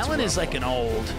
Ellen is like an old,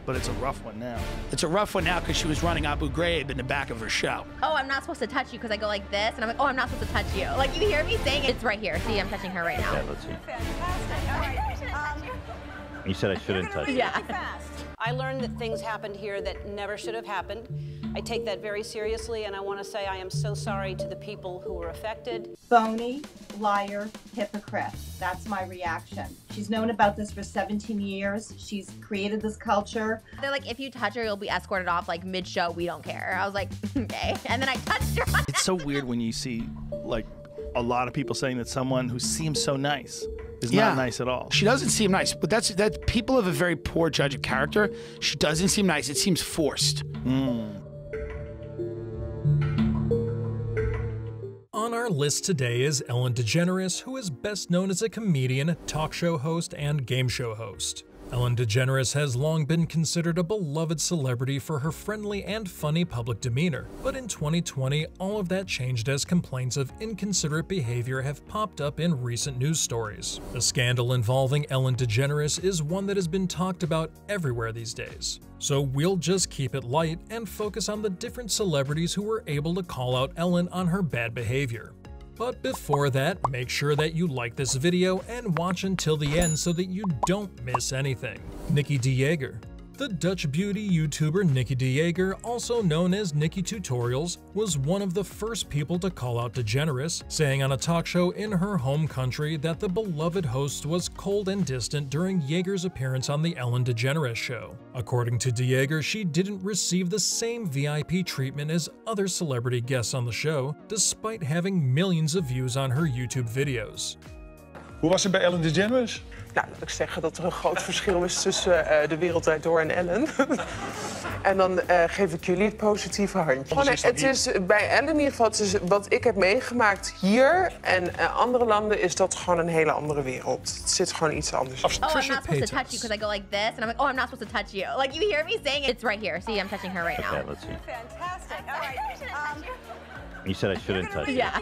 but it's a rough one now. It's a rough one now because she was running Abu Ghraib in the back of her show. Oh, I'm not supposed to touch you because I go like this, and I'm like, oh, I'm not supposed to touch you. Like, you hear me saying it's right here. See, I'm touching her right now. Yeah, let's see. Fantastic. All right. You said I shouldn't touch you. Yeah. I learned that things happened here that never should have happened. I take that very seriously, and I want to say I am so sorry to the people who were affected. Phony, liar, hypocrite. That's my reaction. She's known about this for 17 years. She's created this culture. They're like, if you touch her, you'll be escorted off like mid-show. We don't care. I was like, okay. And then I touched her. It's so weird when you see like a lot of people saying that someone who seems so nice is not nice at all. She doesn't seem nice, but that's people have a very poor judge of character. She doesn't seem nice. It seems forced. On our list today is Ellen DeGeneres, who is best known as a comedian, talk show host, and game show host. Ellen DeGeneres has long been considered a beloved celebrity for her friendly and funny public demeanor, but in 2020, all of that changed as complaints of inconsiderate behavior have popped up in recent news stories. The scandal involving Ellen DeGeneres is one that has been talked about everywhere these days. So we'll just keep it light and focus on the different celebrities who were able to call out Ellen on her bad behavior. But before that, make sure that you like this video and watch until the end so that you don't miss anything. Nikki DeJager. The Dutch beauty YouTuber Nikki DeJager, also known as Nikki Tutorials, was one of the first people to call out DeGeneres, saying on a talk show in her home country that the beloved host was cold and distant during Jaeger's appearance on the Ellen DeGeneres show. According to DeJager, she didn't receive the same VIP treatment as other celebrity guests on the show, despite having millions of views on her YouTube videos. Hoe was het bij Ellen DeGeneres? Nou, laat ik zeggen dat er een groot verschil is tussen De Wereld Draait Door en Ellen. En dan geef ik jullie het positieve handje. Het is bij Ellen in ieder geval, het is wat ik heb meegemaakt hier en andere landen is dat gewoon een hele andere wereld. Het zit gewoon iets anders. Oh, I'm not supposed to touch you because I go like this, and I'm like, oh, I'm not supposed to touch you. Like, you hear me saying it's right here. See, I'm touching her right now. Yeah, let's see. Fantastic. All right. You said I shouldn't touch you. Yeah.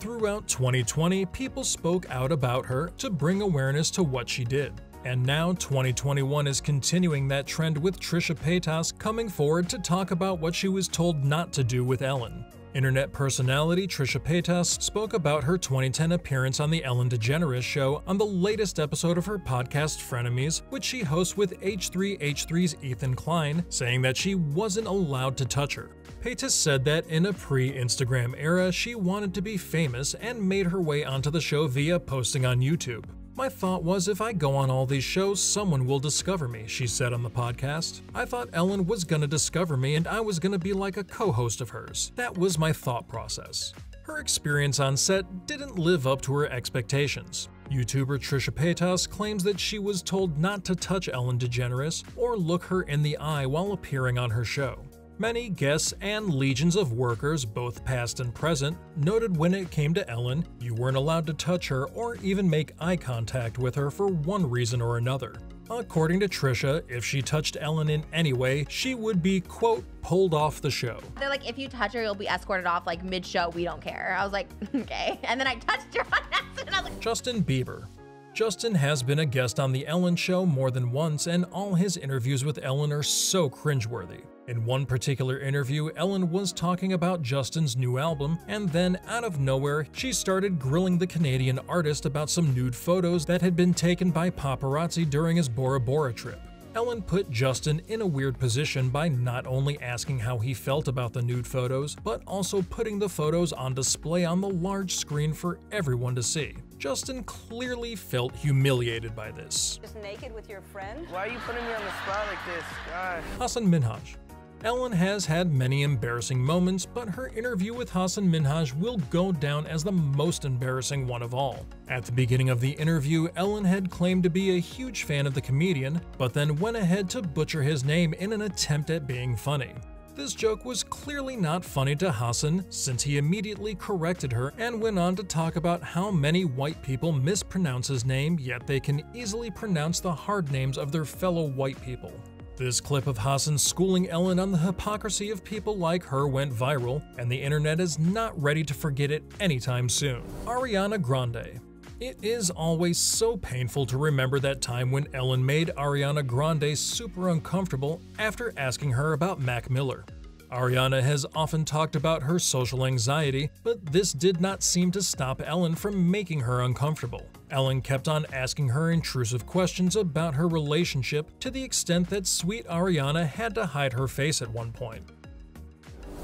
Throughout 2020, people spoke out about her to bring awareness to what she did. And now 2021 is continuing that trend with Trisha Paytas coming forward to talk about what she was told not to do with Ellen. Internet personality Trisha Paytas spoke about her 2010 appearance on the Ellen DeGeneres show on the latest episode of her podcast Frenemies, which she hosts with H3H3's Ethan Klein, saying that she wasn't allowed to touch her. Paytas said that in a pre-Instagram era, she wanted to be famous and made her way onto the show via posting on YouTube. My thought was if I go on all these shows, someone will discover me, she said on the podcast. I thought Ellen was gonna discover me and I was gonna be like a co-host of hers. That was my thought process. Her experience on set didn't live up to her expectations. YouTuber Trisha Paytas claims that she was told not to touch Ellen DeGeneres or look her in the eye while appearing on her show. Many guests and legions of workers, both past and present, noted when it came to Ellen, you weren't allowed to touch her or even make eye contact with her for one reason or another. According to Trisha, if she touched Ellen in any way, she would be, quote, pulled off the show. They're like, if you touch her, you'll be escorted off like mid-show. We don't care. I was like, okay. And then I touched her on accident. I was like, Justin Bieber. Justin has been a guest on The Ellen Show more than once, and all his interviews with Ellen are so cringeworthy. In one particular interview, Ellen was talking about Justin's new album, and then, out of nowhere, she started grilling the Canadian artist about some nude photos that had been taken by paparazzi during his Bora Bora trip. Ellen put Justin in a weird position by not only asking how he felt about the nude photos, but also putting the photos on display on the large screen for everyone to see. Justin clearly felt humiliated by this. Just naked with your friend? Why are you putting me on the spot like this? God. Hasan Minhaj. Ellen has had many embarrassing moments, but her interview with Hasan Minhaj will go down as the most embarrassing one of all. At the beginning of the interview, Ellen had claimed to be a huge fan of the comedian, but then went ahead to butcher his name in an attempt at being funny. This joke was clearly not funny to Hasan, since he immediately corrected her and went on to talk about how many white people mispronounce his name, yet they can easily pronounce the hard names of their fellow white people. This clip of Hasan schooling Ellen on the hypocrisy of people like her went viral, and the internet is not ready to forget it anytime soon. Ariana Grande. It is always so painful to remember that time when Ellen made Ariana Grande super uncomfortable after asking her about Mac Miller. Ariana has often talked about her social anxiety, but this did not seem to stop Ellen from making her uncomfortable. Ellen kept on asking her intrusive questions about her relationship to the extent that sweet Ariana had to hide her face at one point.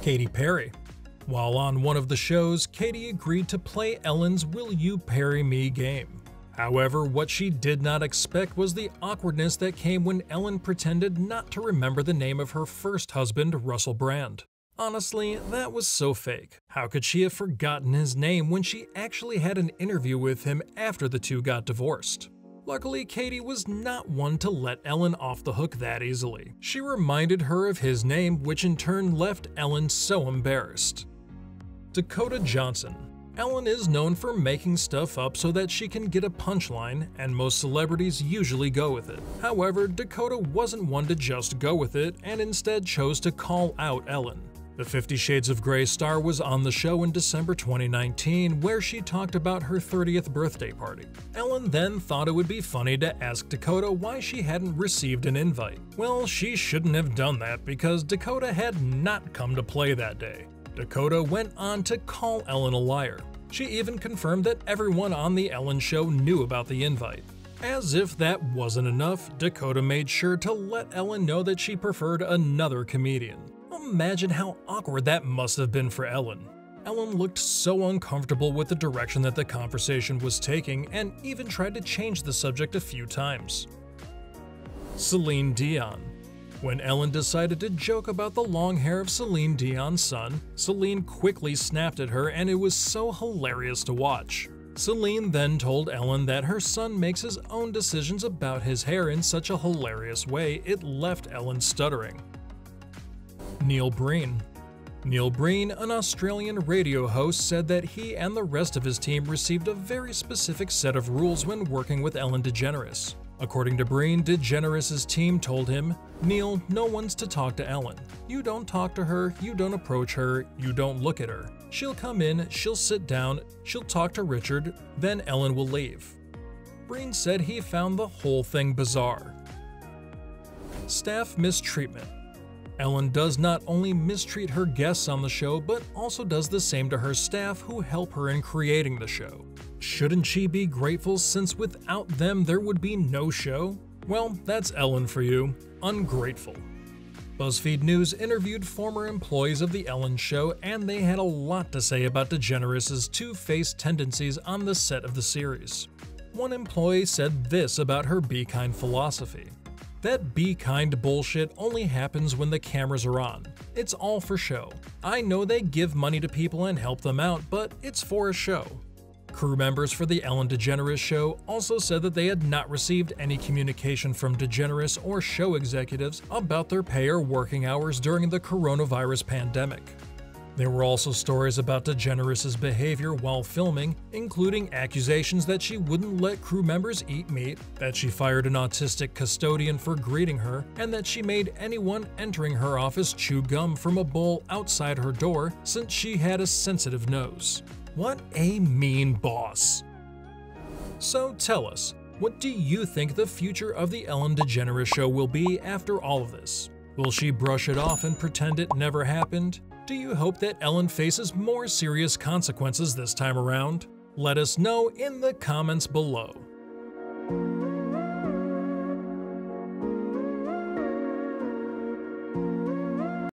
Katy Perry. While on one of the shows, Katy agreed to play Ellen's "Will You Parry Me" game. However, what she did not expect was the awkwardness that came when Ellen pretended not to remember the name of her first husband, Russell Brand. Honestly, that was so fake. How could she have forgotten his name when she actually had an interview with him after the two got divorced? Luckily, Katy was not one to let Ellen off the hook that easily. She reminded her of his name, which in turn left Ellen so embarrassed. Dakota Johnson. Ellen is known for making stuff up so that she can get a punchline, and most celebrities usually go with it. However, Dakota wasn't one to just go with it and instead chose to call out Ellen. The 50 Shades of Grey star was on the show in December 2019, where she talked about her 30th birthday party. Ellen then thought it would be funny to ask Dakota why she hadn't received an invite. Well, she shouldn't have done that because Dakota had not come to play that day. Dakota went on to call Ellen a liar. She even confirmed that everyone on the Ellen show knew about the invite. As if that wasn't enough, Dakota made sure to let Ellen know that she preferred another comedian. Imagine how awkward that must have been for Ellen. Ellen looked so uncomfortable with the direction that the conversation was taking and even tried to change the subject a few times. Celine Dion. When Ellen decided to joke about the long hair of Celine Dion's son, Celine quickly snapped at her, and it was so hilarious to watch. Celine then told Ellen that her son makes his own decisions about his hair in such a hilarious way it left Ellen stuttering. Neil Breen. Neil Breen, an Australian radio host, said that he and the rest of his team received a very specific set of rules when working with Ellen DeGeneres. According to Breen, DeGeneres' team told him, "Neil, no one's to talk to Ellen. You don't talk to her, you don't approach her, you don't look at her. She'll come in, she'll sit down, she'll talk to Richard, then Ellen will leave." Breen said he found the whole thing bizarre. Staff mistreatment. Ellen does not only mistreat her guests on the show, but also does the same to her staff who help her in creating the show. Shouldn't she be grateful since without them there would be no show? Well, that's Ellen for you. Ungrateful. BuzzFeed News interviewed former employees of The Ellen Show, and they had a lot to say about DeGeneres' two-faced tendencies on the set of the series. One employee said this about her be kind philosophy. That be kind bullshit only happens when the cameras are on. It's all for show. I know they give money to people and help them out, but it's for a show. Crew members for the Ellen DeGeneres show also said that they had not received any communication from DeGeneres or show executives about their pay or working hours during the coronavirus pandemic. There were also stories about DeGeneres' behavior while filming, including accusations that she wouldn't let crew members eat meat, that she fired an autistic custodian for greeting her, and that she made anyone entering her office chew gum from a bowl outside her door since she had a sensitive nose. What a mean boss. So tell us, what do you think the future of the Ellen DeGeneres show will be after all of this? Will she brush it off and pretend it never happened? Do you hope that Ellen faces more serious consequences this time around? Let us know in the comments below.